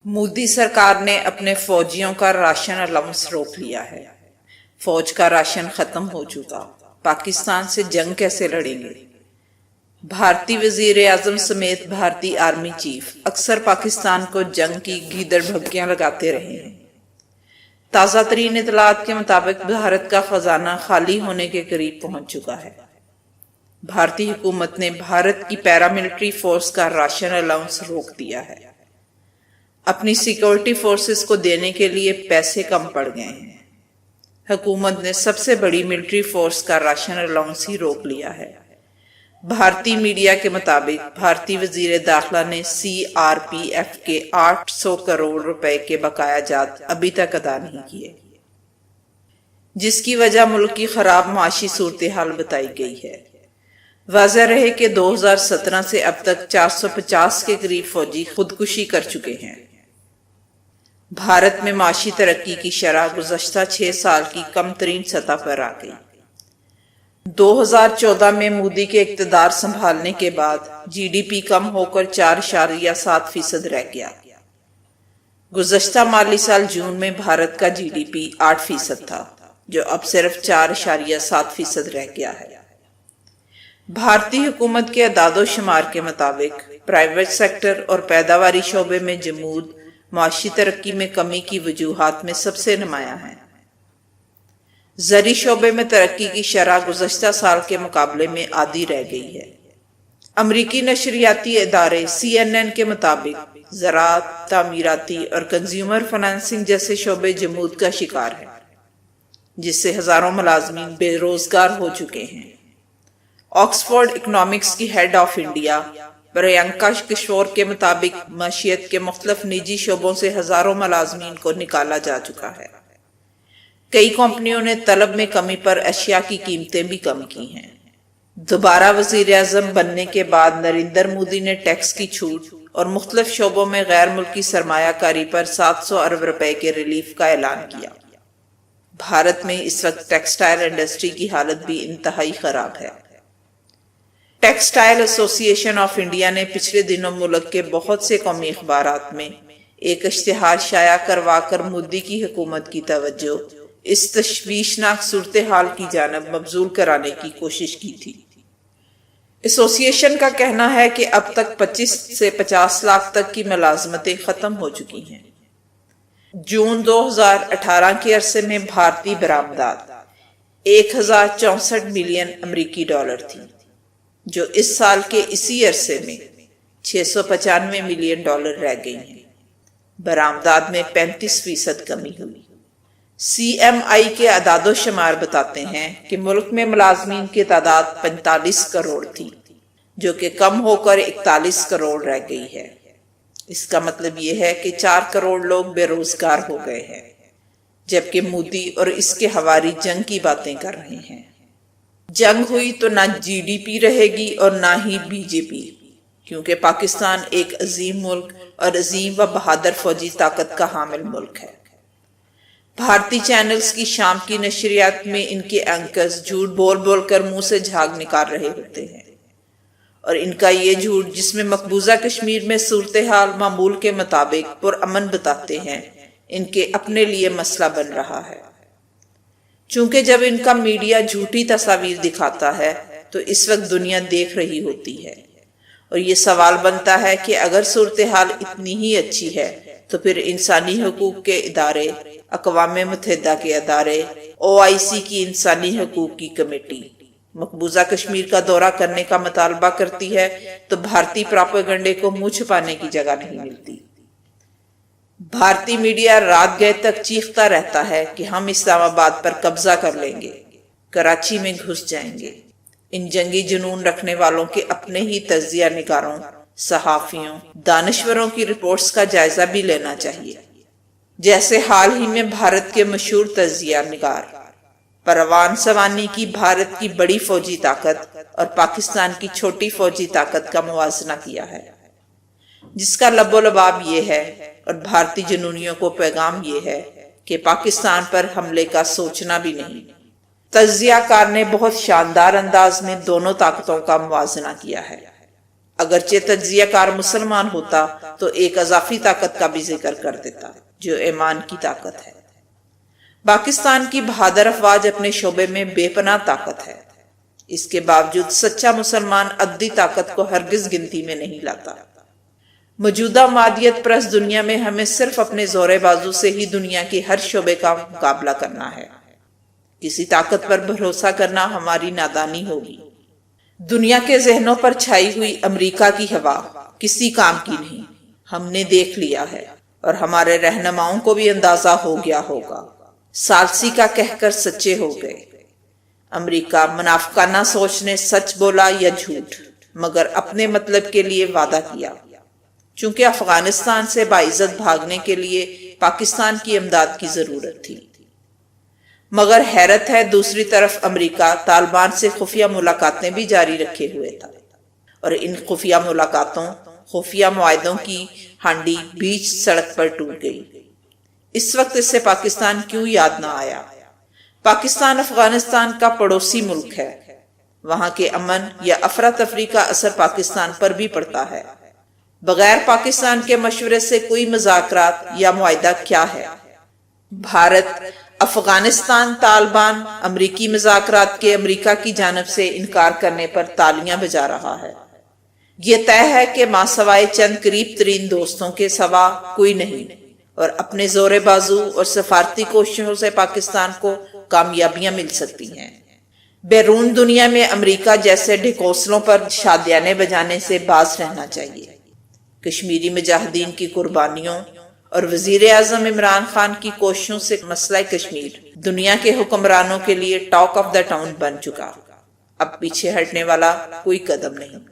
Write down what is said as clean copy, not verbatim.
مودی سرکار نے اپنے فوجیوں کا راشن الاؤنس روک لیا ہے۔ فوج کا راشن ختم ہو چکا، پاکستان سے جنگ کیسے لڑیں گے؟ بھارتی وزیر اعظم سمیت بھارتی آرمی چیف اکثر پاکستان کو جنگ کی گیدڑ بھبکیاں لگاتے رہے ہیں۔ تازہ ترین اطلاعات کے مطابق بھارت کا خزانہ خالی ہونے کے قریب پہنچ چکا ہے۔ بھارتی حکومت نے بھارت کی پیراملٹری فورس کا راشن الاؤنس روک دیا ہے۔ اپنی سیکورٹی فورسز کو دینے کے لیے پیسے کم پڑ گئے ہیں۔ حکومت نے سب سے بڑی ملٹری فورس کا راشن الاؤنس ہی روک لیا ہے۔ بھارتی میڈیا کے مطابق بھارتی وزیر داخلہ نے CRPF کے 800 کروڑ روپے کے بقایا جات ابھی تک ادا نہیں کیے، جس کی وجہ ملک کی خراب معاشی صورتحال بتائی گئی ہے۔ واضح رہے کہ 2017 سے اب تک 450 کے قریب فوجی خودکشی کر چکے ہیں۔ بھارت میں معاشی ترقی کی شرح گزشتہ 6 سال کی کم ترین سطح پر آ گئی۔ 2014 میں مودی کے اقتدار سنبھالنے کے بعد GDP کم ہو کر 4.7% رہ گیا۔ گزشتہ مالی سال جون میں بھارت کا GDP 8% تھا، جو اب صرف 4.7% رہ گیا ہے۔ بھارتی حکومت کے اعداد و شمار کے مطابق پرائیویٹ سیکٹر اور پیداواری شعبے میں جمود معاشی ترقی میں کمی کی وجوہات میں سب سے نمایاں ہیں۔ زرعی شعبے میں ترقی کی شرح گزشتہ سال کے مقابلے میں آدھی رہ گئی ہے۔ امریکی نشریاتی ادارے CNN کے مطابق زراعت، تعمیراتی اور کنزیومر فنانسنگ جیسے شعبے جمود کا شکار ہیں، جس سے ہزاروں ملازمین بے روزگار ہو چکے ہیں۔ آکسفورڈ اکنامکس کی ہیڈ آف انڈیا پرینکا کشور کے مطابق معیشت کے مختلف نجی شعبوں سے ہزاروں ملازمین کو نکالا جا چکا ہے۔ کئی کمپنیوں نے طلب میں کمی پر اشیاء کی قیمتیں بھی کم کی ہیں۔ دوبارہ وزیر اعظم بننے کے بعد نریندر مودی نے ٹیکس کی چھوٹ اور مختلف شعبوں میں غیر ملکی سرمایہ کاری پر 700 ارب روپے کے ریلیف کا اعلان کیا۔ بھارت میں اس وقت ٹیکسٹائل انڈسٹری کی حالت بھی انتہائی خراب ہے۔ ٹیکسٹائل ایسوسی ایشن آف انڈیا نے پچھلے دنوں ملک کے بہت سے قومی اخبارات میں ایک اشتہار شائع کروا کر مودی کی حکومت کی توجہ اس تشویشناک صورتحال کی جانب مبذول کرانے کی کوشش کی تھی۔ ایسوسی ایشن کا کہنا ہے کہ اب تک 25 سے 50 لاکھ تک کی ملازمتیں ختم ہو چکی ہیں۔ جون 2018 کے عرصے میں بھارتی برآمدات 1064 ملین امریکی ڈالر تھی، جو اس سال کے اسی عرصے میں 695 ملین ڈالر رہ گئی ہیں۔ برآمدات میں 35% کمی ہوئی۔ CMI کے اعداد و شمار بتاتے ہیں کہ ملک میں ملازمین کی تعداد 45 کروڑ تھی، جو کہ کم ہو کر 41 کروڑ رہ گئی ہے۔ اس کا مطلب یہ ہے کہ 4 کروڑ لوگ بے روزگار ہو گئے ہیں، جبکہ مودی اور اس کے حواری جنگ کی باتیں کر رہے ہیں۔ جنگ ہوئی تو نہ GDP رہے گی اور نہ ہی BJP، کیونکہ پاکستان ایک عظیم ملک اور عظیم و بہادر فوجی طاقت کا حامل ملک ہے۔ بھارتی چینلز کی شام کی نشریات میں ان کے اینکرز جھوٹ بول بول کر منہ سے جھاگ نکال رہے ہوتے ہیں، اور ان کا یہ جھوٹ جس میں مقبوضہ کشمیر میں صورتحال معمول کے مطابق پرامن بتاتے ہیں، ان کے اپنے لیے مسئلہ بن رہا ہے۔ چونکہ جب ان کا میڈیا جھوٹی تصاویر دکھاتا ہے تو اس وقت دنیا دیکھ رہی ہوتی ہے، اور یہ سوال بنتا ہے کہ اگر صورتحال اتنی ہی اچھی ہے تو پھر انسانی حقوق کے ادارے، اقوام متحدہ کے ادارے، OIC کی انسانی حقوق کی کمیٹی مقبوضہ کشمیر کا دورہ کرنے کا مطالبہ کرتی ہے تو بھارتی پراپیگنڈے کو منہ چھپانے کی جگہ نہیں ملتی۔ بھارتی میڈیا رات گئے تک چیختا رہتا ہے کہ ہم اسلام آباد پر قبضہ کر لیں گے، کراچی میں گھس جائیں گے۔ ان جنگی جنون رکھنے والوں کے اپنے ہی تجزیہ نگاروں، صحافیوں، دانشوروں کی رپورٹس کا جائزہ بھی لینا چاہیے، جیسے حال ہی میں بھارت کے مشہور تجزیہ نگار پروان سوانی کی بھارت کی بڑی فوجی طاقت اور پاکستان کی چھوٹی فوجی طاقت کا موازنہ کیا ہے، جس کا لب و لباب یہ ہے اور بھارتی جنونیوں کو پیغام یہ ہے کہ پاکستان پر حملے کا سوچنا بھی نہیں۔ تجزیہ کار نے بہت شاندار انداز میں دونوں طاقتوں کا موازنہ کیا ہے۔ اگرچہ تجزیہ کار مسلمان ہوتا تو ایک اضافی طاقت کا بھی ذکر کر دیتا جو ایمان کی طاقت ہے۔ پاکستان کی بہادر افواج اپنے شعبے میں بے پناہ طاقت ہے، اس کے باوجود سچا مسلمان عددی طاقت کو ہرگز گنتی میں نہیں لاتا۔ موجودہ مادیت پرست دنیا میں ہمیں صرف اپنے زور بازو سے ہی دنیا کے ہر شعبے کا مقابلہ کرنا ہے۔ کسی طاقت پر بھروسہ کرنا ہماری نادانی ہوگی۔ دنیا کے ذہنوں پر چھائی ہوئی امریکہ کی ہوا کسی کام کی نہیں، ہم نے دیکھ لیا ہے، اور ہمارے رہنماؤں کو بھی اندازہ ہو گیا ہوگا۔ سالسی کا کہہ کر سچے ہو گئے۔ امریکہ منافقانہ سوچ نے سچ بولا یا جھوٹ، مگر اپنے مطلب کے لیے وعدہ کیا۔ چونکہ افغانستان سے باعزت بھاگنے کے لیے پاکستان کی امداد کی ضرورت تھی، مگر حیرت ہے دوسری طرف امریکہ طالبان سے خفیہ ملاقاتیں بھی جاری رکھے ہوئے تھا، اور ان خفیہ ملاقاتوں، خفیہ معاہدوں کی ہانڈی بیچ سڑک پر ٹوٹ گئی۔ اس وقت اس سے پاکستان کیوں یاد نہ آیا؟ پاکستان افغانستان کا پڑوسی ملک ہے، وہاں کے امن یا افراتفری کا اثر پاکستان پر بھی پڑتا ہے۔ بغیر پاکستان کے مشورے سے کوئی مذاکرات یا معاہدہ کیا ہے؟ بھارت افغانستان طالبان امریکی مذاکرات کے امریکہ کی جانب سے انکار کرنے پر تالیاں بجا رہا ہے۔ یہ طے ہے کہ ماسوائے چند قریب ترین دوستوں کے سوا کوئی نہیں، اور اپنے زور بازو اور سفارتی کوششوں سے پاکستان کو کامیابیاں مل سکتی ہیں۔ بیرون دنیا میں امریکہ جیسے ڈھکوسلوں پر شادیانے بجانے سے باز رہنا چاہیے۔ کشمیری مجاہدین کی قربانیوں اور وزیر اعظم عمران خان کی کوششوں سے مسئلہ کشمیر دنیا کے حکمرانوں کے لیے ٹاک آف دا ٹاؤن بن چکا۔ اب پیچھے ہٹنے والا کوئی قدم نہیں۔